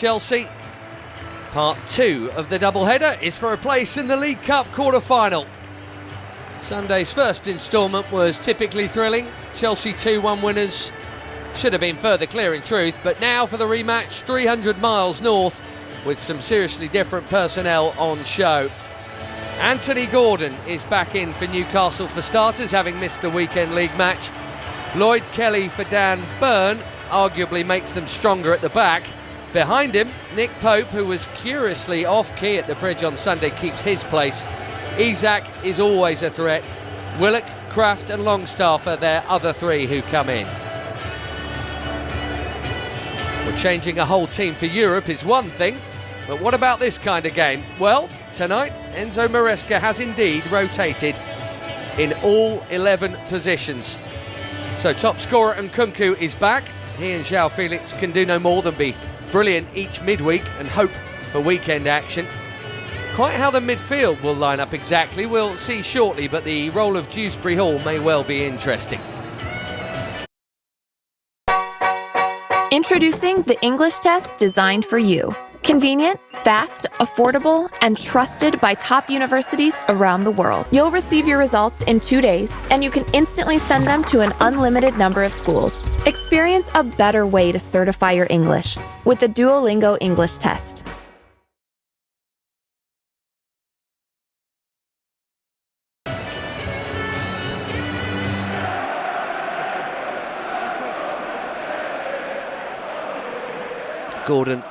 Chelsea. Part 2 of the doubleheader is for a place in the League Cup quarter-final. Sunday's first instalment was typically thrilling. Chelsea 2-1 winners. Should have been further clear in truth, but now for the rematch 300 miles north with some seriously different personnel on show. Anthony Gordon is back in for Newcastle for starters, having missed the weekend league match. Lloyd Kelly for Dan Burn arguably makes them stronger at the back. Behind him, Nick Pope, who was curiously off-key at the bridge on Sunday, keeps his place. Isak is always a threat. Willock, Kraft and Longstaff are their other three who come in. Well, changing a whole team for Europe is one thing, but what about this kind of game? Well, tonight, Enzo Maresca has indeed rotated in all 11 positions. So top scorer Nkunku is back. He and João Felix can do no more than be brilliant each midweek and hope for weekend action. Quite how the midfield will line up exactly, we'll see shortly, but the role of Dewsbury Hall may well be interesting. Introducing the English test designed for you. Convenient, fast, affordable, and trusted by top universities around the world. You'll receive your results in 2 days, and you can instantly send them to an unlimited number of schools. Experience a better way to certify your English with the Duolingo English test. Gordon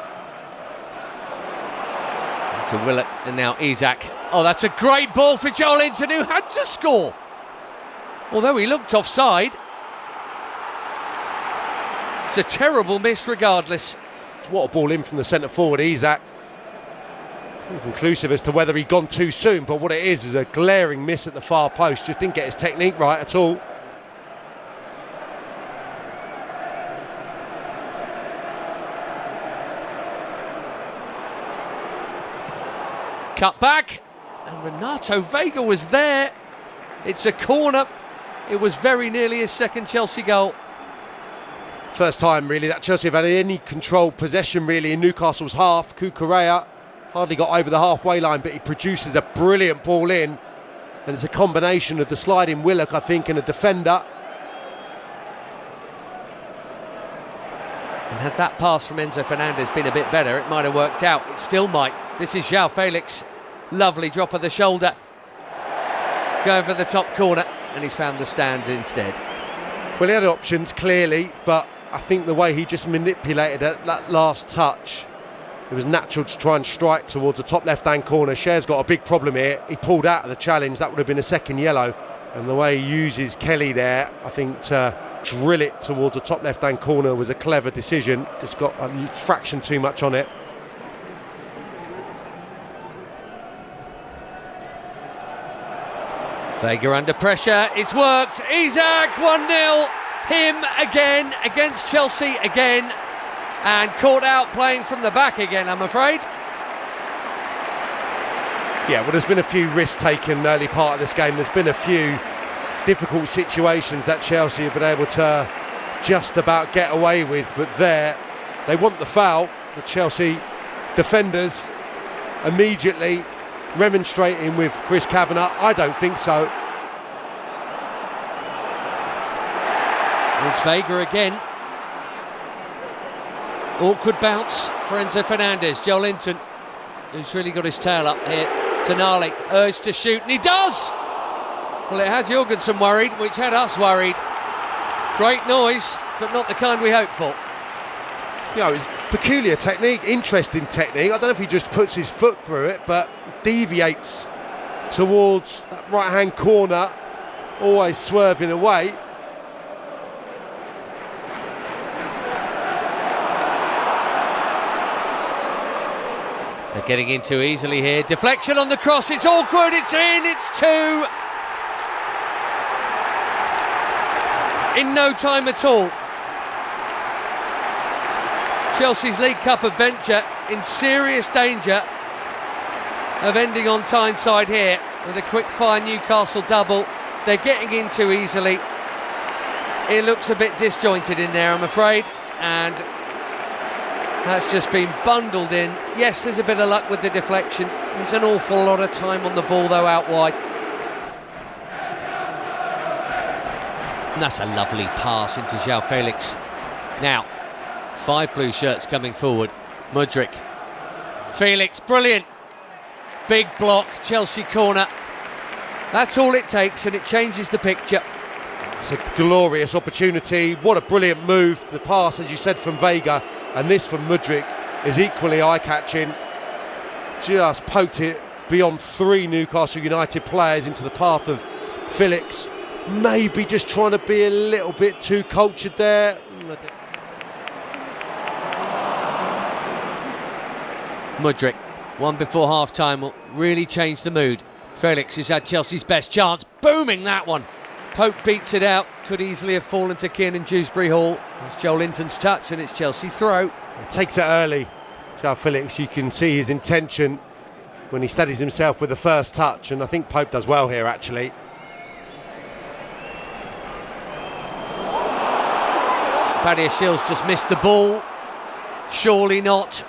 to Willock and now Isak. Oh, that's a great ball for Joelinton, who had to score. Although he looked offside. It's a terrible miss regardless. What a ball in from the centre forward, Isak. Inconclusive as to whether he'd gone too soon, but what it is a glaring miss at the far post. Just didn't get his technique right at all. Cut back, and Renato Vega was there. It's a corner. It was very nearly his second Chelsea goal. First time really that Chelsea have had any controlled possession really in Newcastle's half. Cucurella hardly got over the halfway line, but he produces a brilliant ball in, and it's a combination of the sliding Willock, I think, and a defender. And had that pass from Enzo Fernandez been a bit better, it might have worked out. It still might. This is João Felix. Lovely drop of the shoulder. Going for the top corner, and he's found the stands instead. Well, he had options, clearly, but I think the way he just manipulated that last touch, it was natural to try and strike towards the top left-hand corner. Cher's got a big problem here. He pulled out of the challenge. That would have been a second yellow. And the way he uses Kelly there, I think to drill it towards the top left-hand corner was a clever decision. Just got a fraction too much on it. Vega under pressure, it's worked. Isak 1-0, him again against Chelsea again, and caught out playing from the back again, I'm afraid. Yeah, well, there's been a few risks taken early part of this game. There's been a few difficult situations that Chelsea have been able to just about get away with, but there, they want the foul. The Chelsea defenders immediately remonstrating with Chris Kavanagh. I don't think so. It's Vega again. Awkward bounce for Enzo Fernandez. Joelinton, who's really got his tail up here. Tonali urged to shoot, and he does! Well, it had Jorgensen worried, which had us worried. Great noise, but not the kind we hoped for. Yeah, it was peculiar technique, interesting technique. I don't know if he just puts his foot through it, but deviates towards that right-hand corner, always swerving away. They're getting in too easily here. Deflection on the cross, it's awkward, it's in, it's two. In no time at all. Chelsea's League Cup adventure in serious danger of ending on Tyneside here with a quick-fire Newcastle double. They're getting in too easily. It looks a bit disjointed in there, I'm afraid, and That's just been bundled in. Yes, there's a bit of luck with the deflection. There's an awful lot of time on the ball though out wide. And that's a lovely pass into João Felix. Now, 5 blue shirts coming forward. Mudryk. Felix, brilliant. Big block, Chelsea corner. That's all it takes and it changes the picture. It's a glorious opportunity. What a brilliant move. The pass, as you said, from Vega, and this from Mudryk is equally eye-catching. Just poked it beyond 3 Newcastle United players into the path of Felix. Maybe just trying to be a little bit too cultured there. Mudryk, one before half-time, will really change the mood. Felix has had Chelsea's best chance, booming that one. Pope beats it out, could easily have fallen to Kiernan Dewsbury Hall. It's Joe Linton's touch and it's Chelsea's throw. He takes it early. João Felix, you can see his intention when he steadies himself with the first touch, and I think Pope does well here actually. Badiashil's just missed the ball. Surely not.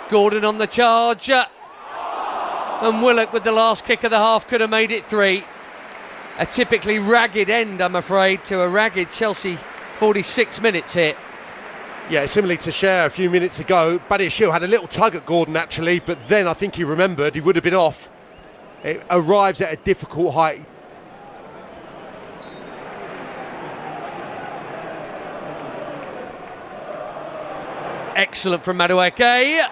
Gordon on the charge. And Willock with the last kick of the half could have made it 3. A typically ragged end, I'm afraid, to a ragged Chelsea 46 minutes here. Yeah, similarly to Cher a few minutes ago, Badiashil had a little tug at Gordon actually, but then I think he remembered he would have been off. It arrives at a difficult height. Excellent from Madueke.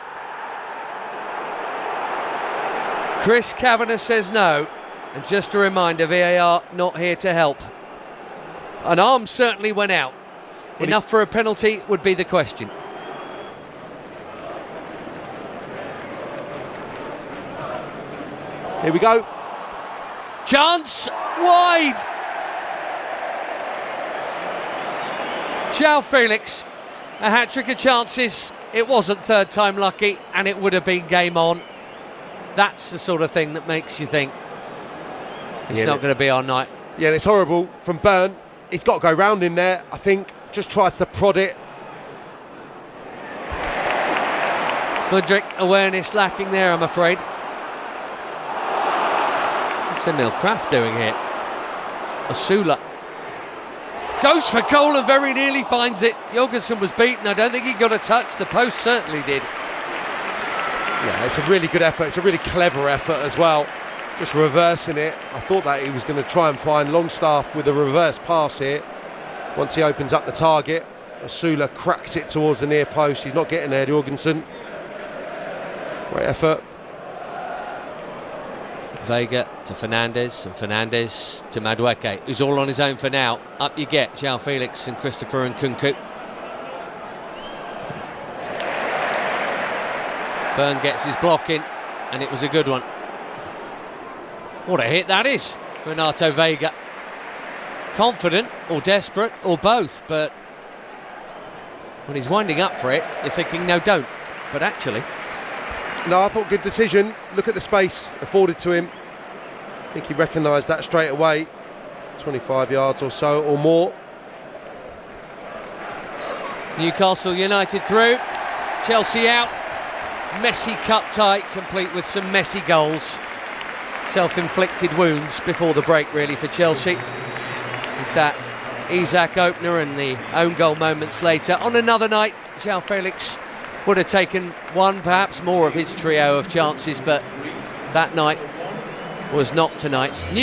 Chris Kavanagh says no. And just a reminder, VAR not here to help. An arm certainly went out. Enough for a penalty would be the question. Here we go. Chance wide. João Felix, a hat-trick of chances. It wasn't third time lucky and it would have been game on. That's the sort of thing that makes you think it's not going to be our night. Yeah, and it's horrible from Byrne. He's got to go round in there, I think. Just tries to prod it. Mudryk, awareness lacking there, I'm afraid. What's Emil Kraft doing here? Osula goes for goal and very nearly finds it. Jorgensen was beaten. I don't think he got a touch. The post certainly did. Yeah, it's a really good effort. It's a really clever effort as well. Just reversing it. I thought that he was going to try and find Longstaff with a reverse pass here. Once he opens up the target, Osula cracks it towards the near post. He's not getting there, Jorgensen. Great effort. Vega to Fernandes, and Fernandes to Madueke, who's all on his own for now. Up you get, João Felix and Christopher Nkunku. Byrne gets his block in, and it was a good one. What a hit that is, Renato Vega. Confident or desperate or both, but when he's winding up for it, you're thinking, no, don't. But actually... No, I thought good decision. Look at the space afforded to him. I think he recognised that straight away. 25 yards or so or more. Newcastle United through, Chelsea out. Messy cup tie, complete with some messy goals. Self-inflicted wounds before the break, really, for Chelsea. With that Isak opener and the own goal moments later. On another night, João Felix would have taken one, perhaps more of his trio of chances, but that night was not tonight.